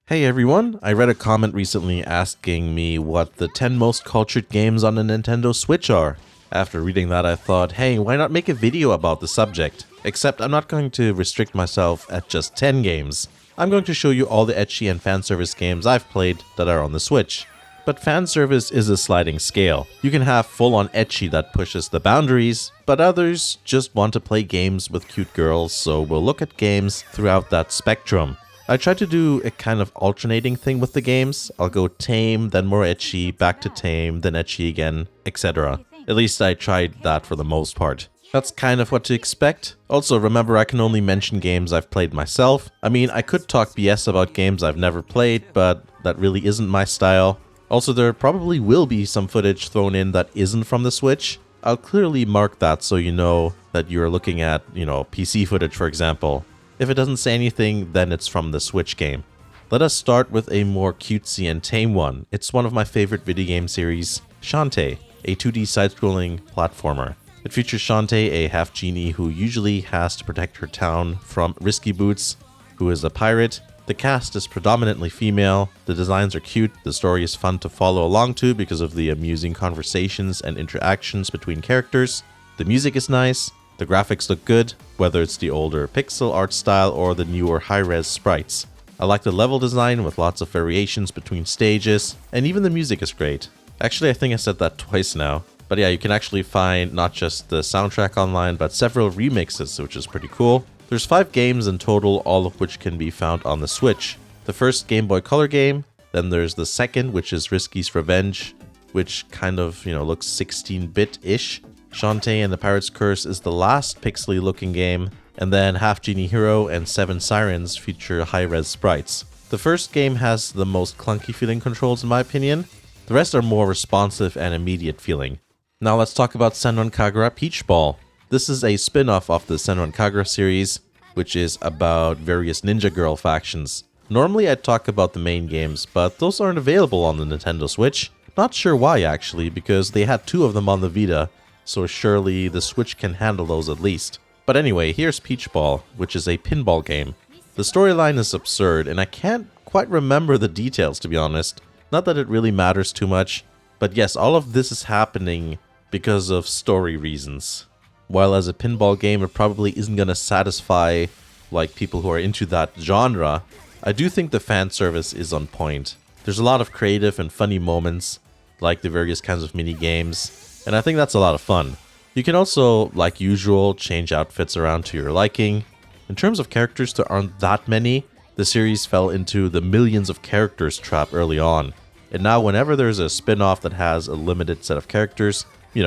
Hey everyone, I read a comment recently asking me what the 10 most cultured games on the Nintendo Switch are. After reading that I thought, hey, why not make a video about the subject? Except I'm not going to restrict myself at just 10 games. I'm going to show you all the ecchi and fanservice games I've played that are on the Switch. But fanservice is a sliding scale. You can have full-on ecchi that pushes the boundaries, but others just want to play games with cute girls, so we'll look at games throughout that spectrum. I try to do a kind of alternating thing with the games. I'll go tame, then more ecchi, back to tame, then ecchi again, etc. At least I tried that for the most part. That's kind of what to expect. Also, remember I can only mention games I've played myself. I mean, I could talk BS about games I've never played, but that really isn't my style. Also, there probably will be some footage thrown in that isn't from the Switch. I'll clearly mark that so you know that you're looking at, PC footage, for example. If it doesn't say anything, then it's from the Switch game. Let us start with a more cutesy and tame one. It's one of my favorite video game series, Shantae, a 2D side-scrolling platformer. It features Shantae, a half-genie who usually has to protect her town from Risky Boots, who is a pirate. The cast is predominantly female, the designs are cute, the story is fun to follow along to because of the amusing conversations and interactions between characters. The music is nice, the graphics look good, whether it's the older pixel art style or the newer high-res sprites. I like the level design with lots of variations between stages, and even the music is great. Actually, I think I said that twice now. But yeah, you can actually find not just the soundtrack online, but several remixes, which is pretty cool. There's 5 games in total, all of which can be found on the Switch. The first Game Boy Color game, then there's the second, which is Risky's Revenge, which kind of, looks 16-bit-ish. Shantae and the Pirate's Curse is the last pixely looking game, and then Half Genie Hero and 7 Sirens feature high-res sprites. The first game has the most clunky feeling controls in my opinion. The rest are more responsive and immediate feeling. Now let's talk about Senran Kagura Peach Ball. This is a spin-off of the Senran Kagura series, which is about various ninja girl factions. Normally I'd talk about the main games, but those aren't available on the Nintendo Switch. Not sure why actually, because they had 2 of them on the Vita, so surely the Switch can handle those at least. But anyway, here's Peach Ball, which is a pinball game. The storyline is absurd, and I can't quite remember the details to be honest. Not that it really matters too much, but yes, all of this is happening because of story reasons. While as a pinball game it probably isn't gonna satisfy like people who are into that genre, I do think the fan service is on point. There's a lot of creative and funny moments, like the various kinds of mini games, and I think that's a lot of fun. You can also, like usual, change outfits around to your liking. In terms of characters, there aren't that many. The series fell into the millions of characters trap early on, and now whenever there's a spin-off that has a limited set of characters,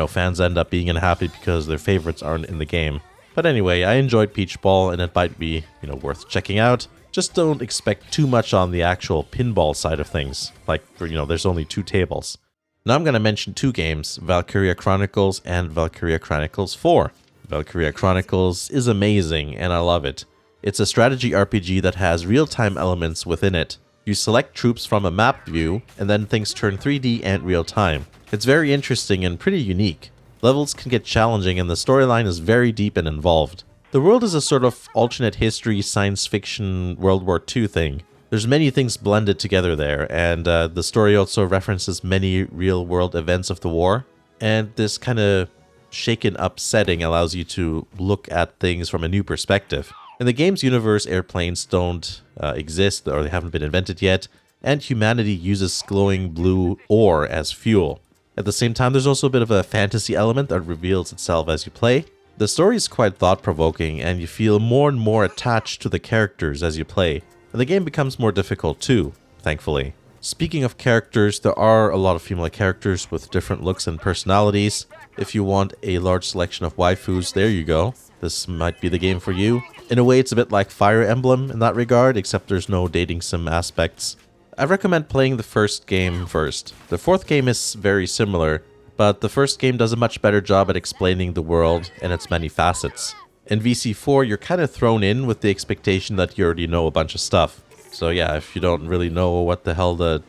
fans end up being unhappy because their favorites aren't in the game. But anyway, I enjoyed Peach Ball and it might be, worth checking out. Just don't expect too much on the actual pinball side of things. Like, there's only 2 tables. Now I'm going to mention 2 games, Valkyria Chronicles and Valkyria Chronicles 4. Valkyria Chronicles is amazing and I love it. It's a strategy RPG that has real-time elements within it. You select troops from a map view, and then things turn 3D and real-time. It's very interesting and pretty unique. Levels can get challenging and the storyline is very deep and involved. The world is a sort of alternate history, science fiction, World War II thing. There's many things blended together there, and the story also references many real-world events of the war. And this kind of shaken-up setting allows you to look at things from a new perspective. In the game's universe, airplanes don't exist, or they haven't been invented yet, and humanity uses glowing blue ore as fuel. At the same time, there's also a bit of a fantasy element that reveals itself as you play. The story is quite thought-provoking, and you feel more and more attached to the characters as you play. And the game becomes more difficult too, thankfully. Speaking of characters, there are a lot of female characters with different looks and personalities. If you want a large selection of waifus, there you go. This might be the game for you. In a way, it's a bit like Fire Emblem in that regard, except there's no dating sim aspects. I recommend playing the first game first. The 4th game is very similar, but the first game does a much better job at explaining the world and its many facets. In VC4, you're kind of thrown in with the expectation that you already know a bunch of stuff. So yeah, if you don't really know what the hell the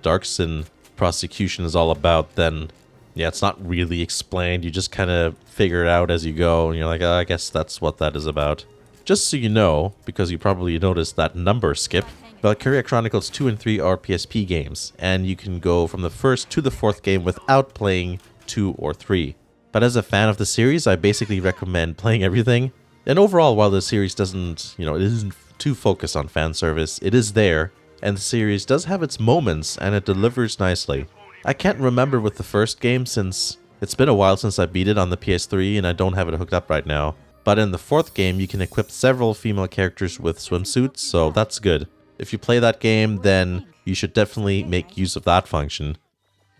Dark Sin prosecution is all about, then yeah, it's not really explained. You just kind of figure it out as you go, and you're like, oh, I guess that's what that is about. Just so you know, because you probably noticed that number skip, Valkyria Chronicles 2 and 3 are PSP games, and you can go from the first to the fourth game without playing 2 or 3. But as a fan of the series, I basically recommend playing everything. And overall, while the series doesn't, it isn't too focused on fan service, it is there, and the series does have its moments, and it delivers nicely. I can't remember with the first game since it's been a while since I beat it on the PS3, and I don't have it hooked up right now. But in the fourth game, you can equip several female characters with swimsuits, so that's good. If you play that game, then you should definitely make use of that function.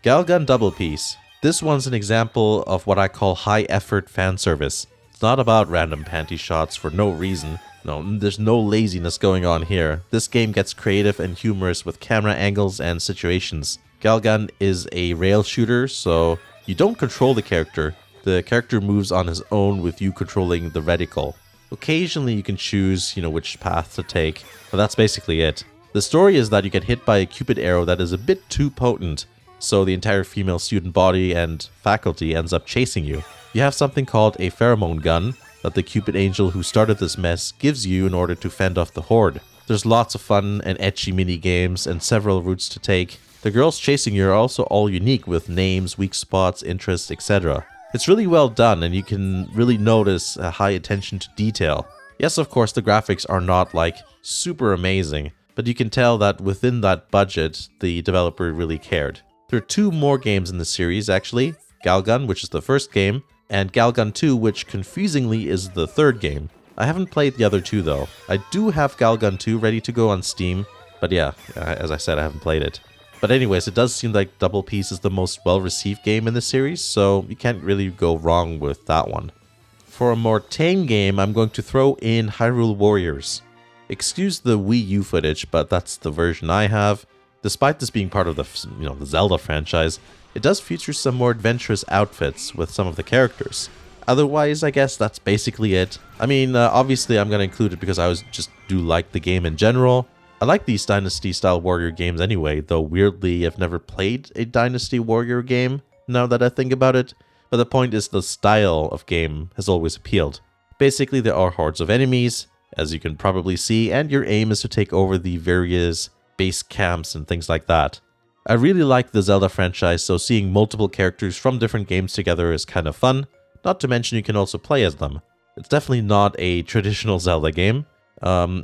Galgun Double Piece. This one's an example of what I call high-effort fan service. It's not about random panty shots for no reason. No, there's no laziness going on here. This game gets creative and humorous with camera angles and situations. Galgun is a rail shooter, so you don't control the character. The character moves on his own with you controlling the reticle. Occasionally you can choose, which path to take, but that's basically it. The story is that you get hit by a cupid arrow that is a bit too potent, so the entire female student body and faculty ends up chasing you. You have something called a pheromone gun that the cupid angel who started this mess gives you in order to fend off the horde. There's lots of fun and etchy mini games and several routes to take. The girls chasing you are also all unique with names, weak spots, interests, etc. It's really well done, and you can really notice a high attention to detail. Yes, of course, the graphics are not super amazing, but you can tell that within that budget, the developer really cared. There are 2 more games in the series, actually. Galgun, which is the first game, and Galgun 2, which confusingly is the third game. I haven't played the other 2 though. I do have Galgun 2 ready to go on Steam, but yeah, as I said, I haven't played it. But anyways, it does seem like Double Piece is the most well-received game in the series, so you can't really go wrong with that one. For a more tame game, I'm going to throw in Hyrule Warriors. Excuse the Wii U footage, but that's the version I have. Despite this being part of the Zelda franchise, it does feature some more adventurous outfits with some of the characters. Otherwise, I guess that's basically it. I mean, obviously I'm going to include it because I just do like the game in general. I like these Dynasty-style warrior games anyway, though weirdly I've never played a Dynasty warrior game, now that I think about it. But the point is the style of game has always appealed. Basically, there are hordes of enemies, as you can probably see, and your aim is to take over the various base camps and things like that. I really like the Zelda franchise, so seeing multiple characters from different games together is kind of fun, not to mention you can also play as them. It's definitely not a traditional Zelda game.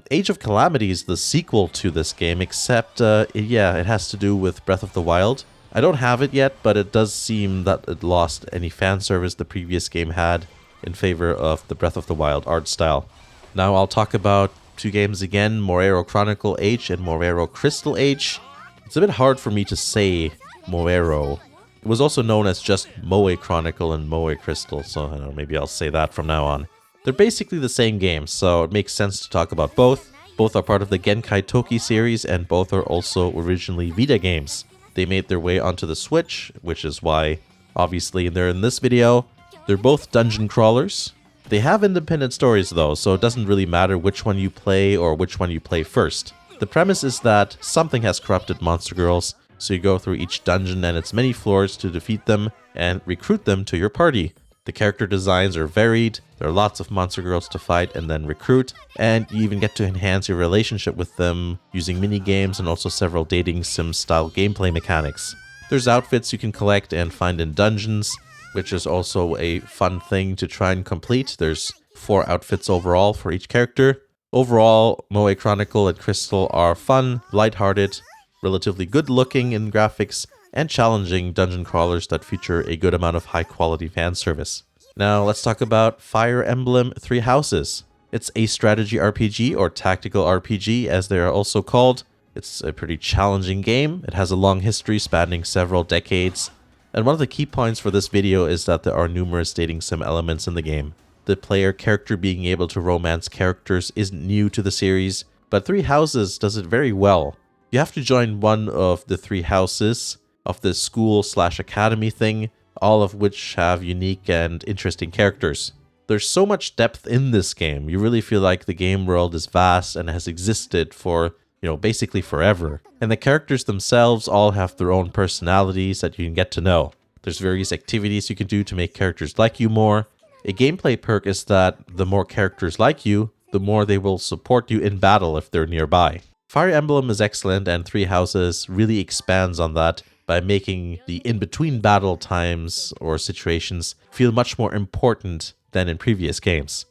Age of Calamity is the sequel to this game, except, it has to do with Breath of the Wild. I don't have it yet, but it does seem that it lost any fan service the previous game had in favor of the Breath of the Wild art style. Now I'll talk about 2 games again, Moero Chronicle H and Moero Crystal H. It's a bit hard for me to say Moero. It was also known as just Moe Chronicle and Moe Crystal, so I don't know, maybe I'll say that from now on. They're basically the same game, so it makes sense to talk about both. Both are part of the Genkai Toki series, and both are also originally Vita games. They made their way onto the Switch, which is why, obviously, they're in this video. They're both dungeon crawlers. They have independent stories though, so it doesn't really matter which one you play or which one you play first. The premise is that something has corrupted monster girls, so you go through each dungeon and its many floors to defeat them and recruit them to your party. The character designs are varied, there are lots of monster girls to fight and then recruit, and you even get to enhance your relationship with them using mini-games and also several dating sim-style gameplay mechanics. There's outfits you can collect and find in dungeons, which is also a fun thing to try and complete. There's 4 outfits overall for each character. Overall, Moe Chronicle and Crystal are fun, lighthearted, relatively good-looking in graphics, and challenging dungeon crawlers that feature a good amount of high-quality fan service. Now let's talk about Fire Emblem Three Houses. It's a strategy RPG, or tactical RPG as they are also called. It's a pretty challenging game. It has a long history spanning several decades. And one of the key points for this video is that there are numerous dating sim elements in the game. The player character being able to romance characters isn't new to the series, but Three Houses does it very well. You have to join one of the 3 houses of this school/academy thing, all of which have unique and interesting characters. There's so much depth in this game. You really feel like the game world is vast and has existed for, basically forever. And the characters themselves all have their own personalities that you can get to know. There's various activities you can do to make characters like you more. A gameplay perk is that the more characters like you, the more they will support you in battle if they're nearby. Fire Emblem is excellent, and Three Houses really expands on that by making the in-between battle times or situations feel much more important than in previous games.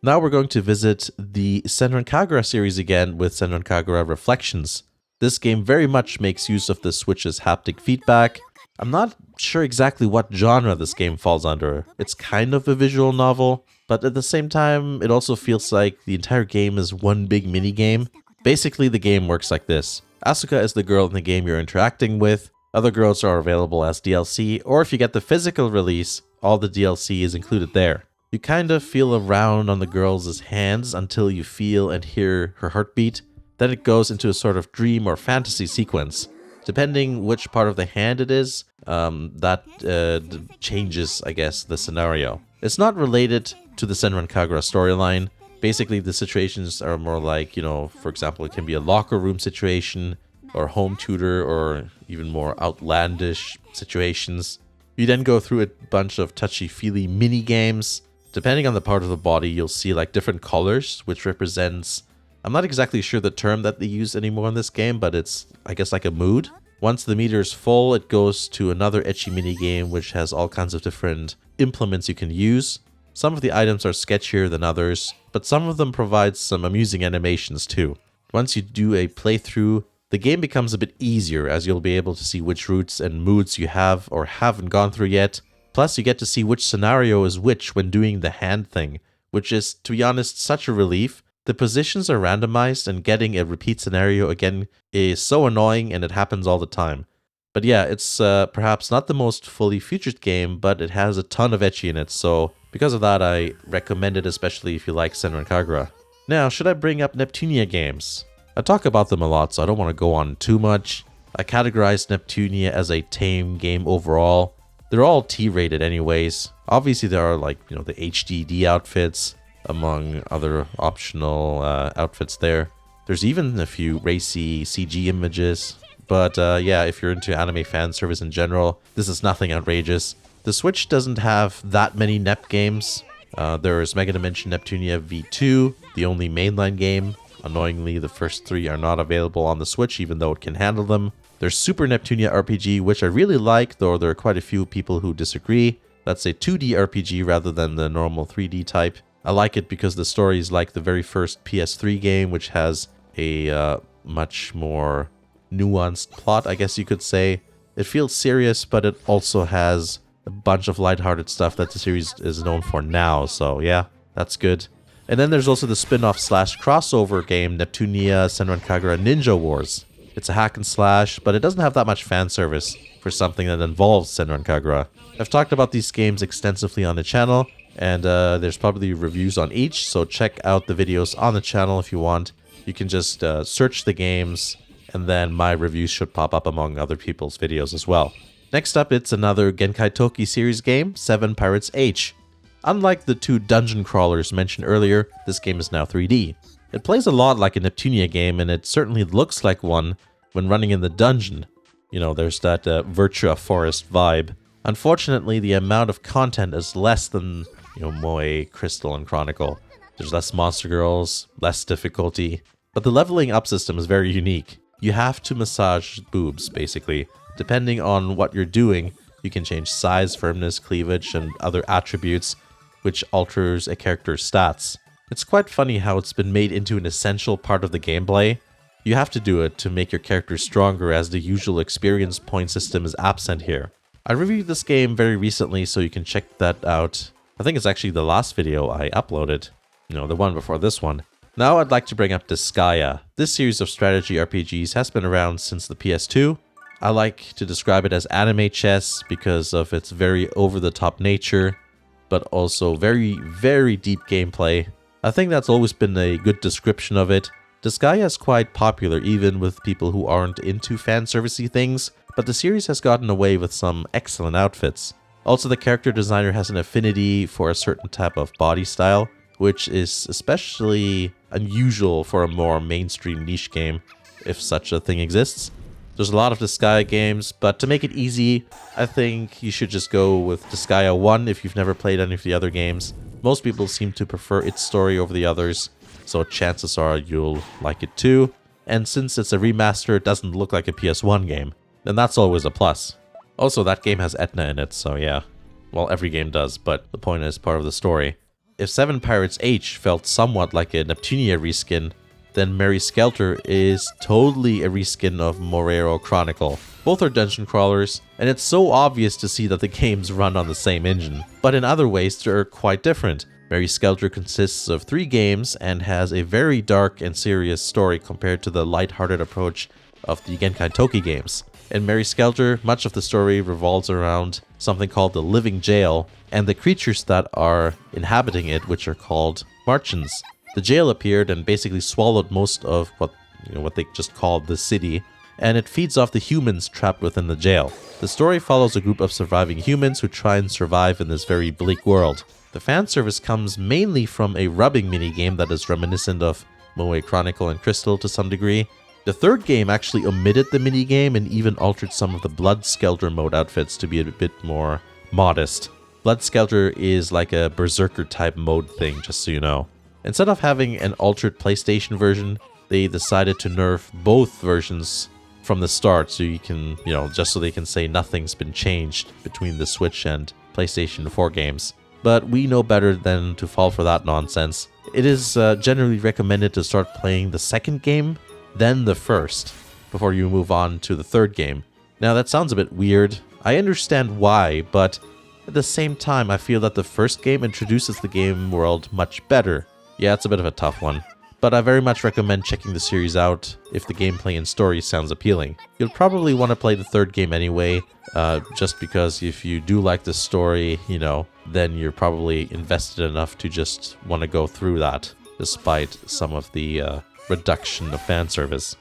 Now we're going to visit the Senran Kagura series again with Senran Kagura Reflections. This game very much makes use of the Switch's haptic feedback. I'm not sure exactly what genre this game falls under. It's kind of a visual novel, but at the same time, it also feels like the entire game is one big mini-game. Basically, the game works like this. Asuka is the girl in the game you're interacting with. Other girls are available as DLC, or if you get the physical release, all the DLC is included there. You kind of feel around on the girls' hands until you feel and hear her heartbeat. Then it goes into a sort of dream or fantasy sequence. Depending which part of the hand it is, that changes, I guess, the scenario. It's not related to the Senran Kagura storyline. Basically, the situations are more like, for example, it can be a locker room situation, or home tutor, or even more outlandish situations. You then go through a bunch of touchy-feely mini-games. Depending on the part of the body, you'll see like different colors, which represents... I'm not exactly sure the term that they use anymore in this game, but it's, I guess, like a mood. Once the meter is full, it goes to another ecchi minigame, which has all kinds of different implements you can use. Some of the items are sketchier than others, but some of them provide some amusing animations too. Once you do a playthrough, the game becomes a bit easier, as you'll be able to see which routes and moods you have or haven't gone through yet. Plus, you get to see which scenario is which when doing the hand thing, which is, to be honest, such a relief. The positions are randomized, and getting a repeat scenario again is so annoying, and it happens all the time. But yeah, it's perhaps not the most fully featured game, but it has a ton of ecchi in it, so because of that I recommend it, especially if you like Senran Kagura. Now, should I bring up Neptunia games? I talk about them a lot, so I don't want to go on too much. I categorize Neptunia as a tame game overall. They're all T-rated anyways. Obviously there are like, the HDD outfits, among other optional outfits there. There's even a few racy CG images. But yeah, if you're into anime fan service in general, this is nothing outrageous. The Switch doesn't have that many NEP games. There's Megadimension Neptunia V2, the only mainline game. Annoyingly, the first three are not available on the Switch, even though it can handle them. There's Super Neptunia RPG, which I really like, though there are quite a few people who disagree. That's a 2D RPG rather than the normal 3D type. I like it because the story is like the very first PS3 game, which has a much more nuanced plot, I guess you could say. It feels serious, but it also has a bunch of lighthearted stuff that the series is known for now, so yeah, that's good. And then there's also the spin-off / crossover game, Neptunia Senran Kagura Ninja Wars. It's a hack and slash, but it doesn't have that much fan service for something that involves Senran Kagura. I've talked about these games extensively on the channel, and there's probably reviews on each, so check out the videos on the channel if you want. You can just search the games, and then my reviews should pop up among other people's videos as well. Next up, it's another Genkai Toki series game, 7 Pirates H. Unlike the two dungeon crawlers mentioned earlier, this game is now 3D. It plays a lot like a Neptunia game, and it certainly looks like one when running in the dungeon. There's that Virtua Forest vibe. Unfortunately, the amount of content is less than, Moe, Crystal, and Chronicle. There's less monster girls, less difficulty, but the leveling up system is very unique. You have to massage boobs, basically. Depending on what you're doing, you can change size, firmness, cleavage, and other attributes, which alters a character's stats. It's quite funny how it's been made into an essential part of the gameplay. You have to do it to make your character stronger, as the usual experience point system is absent here. I reviewed this game very recently, so you can check that out. I think it's actually the last video I uploaded. The one before this one. Now I'd like to bring up Disgaea. This series of strategy RPGs has been around since the PS2. I like to describe it as anime chess because of its very over-the-top nature, but also very, very deep gameplay. I think that's always been a good description of it. Disgaea is quite popular even with people who aren't into fan-servicey things, but the series has gotten away with some excellent outfits. Also, the character designer has an affinity for a certain type of body style, which is especially unusual for a more mainstream niche game, if such a thing exists. There's a lot of Disgaea games, but to make it easy, I think you should just go with Disgaea 1 if you've never played any of the other games. Most people seem to prefer its story over the others, so chances are you'll like it too. and since it's a remaster, it doesn't look like a PS1 game, and that's always a plus. Also, that game has Etna in it, so yeah. Well, every game does, but the point is part of the story. If 7 Pirates H felt somewhat like a Neptunia reskin, then Mary Skelter is totally a reskin of Moero Chronicle. Both are dungeon crawlers, and it's so obvious to see that the games run on the same engine. But in other ways, they're quite different. Mary Skelter consists of 3 games and has a very dark and serious story compared to the lighthearted approach of the Genkai Toki games. In Mary Skelter, much of the story revolves around something called the Living Jail, and the creatures that are inhabiting it, which are called Marchans. The jail appeared and basically swallowed most of what they just called the city, and it feeds off the humans trapped within the jail. The story follows a group of surviving humans who try and survive in this very bleak world. The fan service comes mainly from a rubbing minigame that is reminiscent of Moe Chronicle and Crystal to some degree. The third game actually omitted the minigame and even altered some of the Blood Skelter mode outfits to be a bit more modest. Blood Skelter is like a Berserker type mode thing, just so you know. Instead of having an altered PlayStation version, they decided to nerf both versions from the start so you can, just so they can say nothing's been changed between the Switch and PlayStation 4 games. But we know better than to fall for that nonsense. It is generally recommended to start playing the second game, then the first, before you move on to the third game. Now that sounds a bit weird. I understand why, but at the same time I feel that the first game introduces the game world much better. Yeah, it's a bit of a tough one, but I very much recommend checking the series out if the gameplay and story sounds appealing. You'll probably want to play the third game anyway, just because if you do like the story, then you're probably invested enough to just want to go through that, despite some of the reduction of fan service.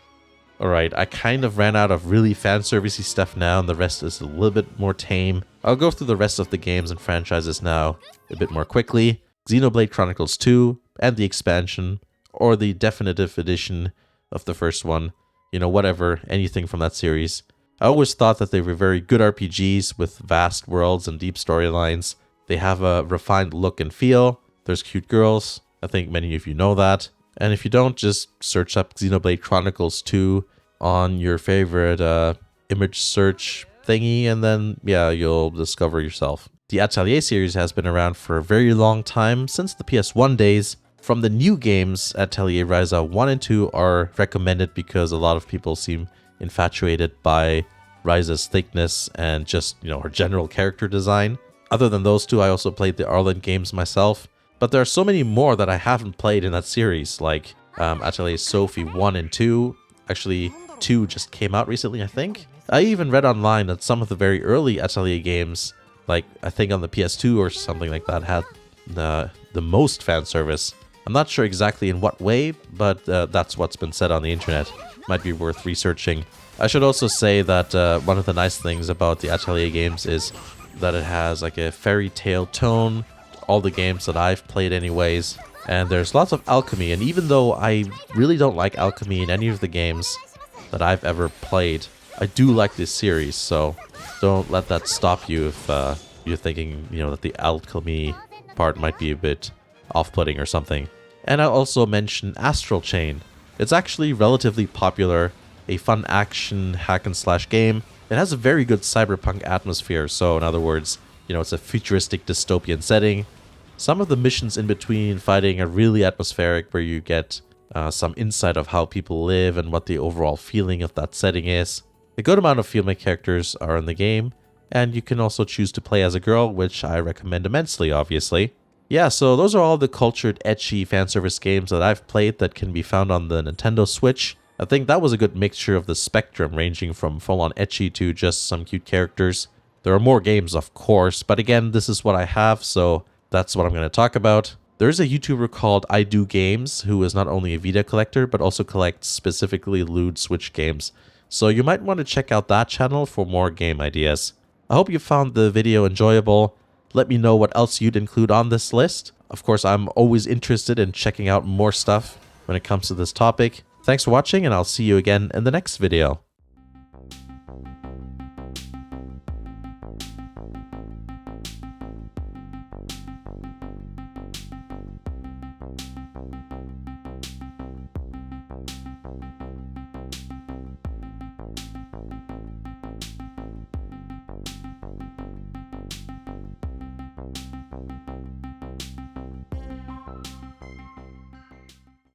Alright, I kind of ran out of really fan servicey stuff now, and the rest is a little bit more tame. I'll go through the rest of the games and franchises now a bit more quickly. Xenoblade Chronicles 2, and the expansion, or the definitive edition of the first one, whatever, anything from that series. I always thought that they were very good RPGs with vast worlds and deep storylines. They have a refined look and feel. There's cute girls. I think many of you know that. And if you don't, just search up Xenoblade Chronicles 2 on your favorite image search thingy, and then, yeah, you'll discover yourself. The Atelier series has been around for a very long time, since the PS1 days. From the new games, Atelier Ryza 1 and 2 are recommended because a lot of people seem infatuated by Ryza's thickness and just, her general character design. Other than those two, I also played the Arlen games myself, but there are so many more that I haven't played in that series, like Atelier Sophie 1 and 2. Actually, 2 just came out recently, I think. I even read online that some of the very early Atelier games, like I think on the PS2 or something like that, had the most fan service. I'm not sure exactly in what way, but that's what's been said on the internet. Might be worth researching. I should also say that one of the nice things about the Atelier games is that it has like a fairy tale tone, all the games that I've played anyways, and there's lots of alchemy, and even though I really don't like alchemy in any of the games that I've ever played, I do like this series, so don't let that stop you if you're thinking, that the alchemy part might be a bit off-putting or something. And I'll also mention Astral Chain. It's actually relatively popular, a fun action hack-and-slash game. It has a very good cyberpunk atmosphere, so in other words, it's a futuristic dystopian setting. Some of the missions in between fighting are really atmospheric, where you get some insight of how people live and what the overall feeling of that setting is. A good amount of female characters are in the game, and you can also choose to play as a girl, which I recommend immensely, obviously. Yeah, so those are all the cultured, ecchi fanservice games that I've played that can be found on the Nintendo Switch. I think that was a good mixture of the spectrum, ranging from full-on ecchi to just some cute characters. There are more games, of course, but again, this is what I have, so that's what I'm going to talk about. There's a YouTuber called I Do Games, who is not only a Vita collector, but also collects specifically lewd Switch games. So you might want to check out that channel for more game ideas. I hope you found the video enjoyable. Let me know what else you'd include on this list. Of course, I'm always interested in checking out more stuff when it comes to this topic. Thanks for watching, and I'll see you again in the next video.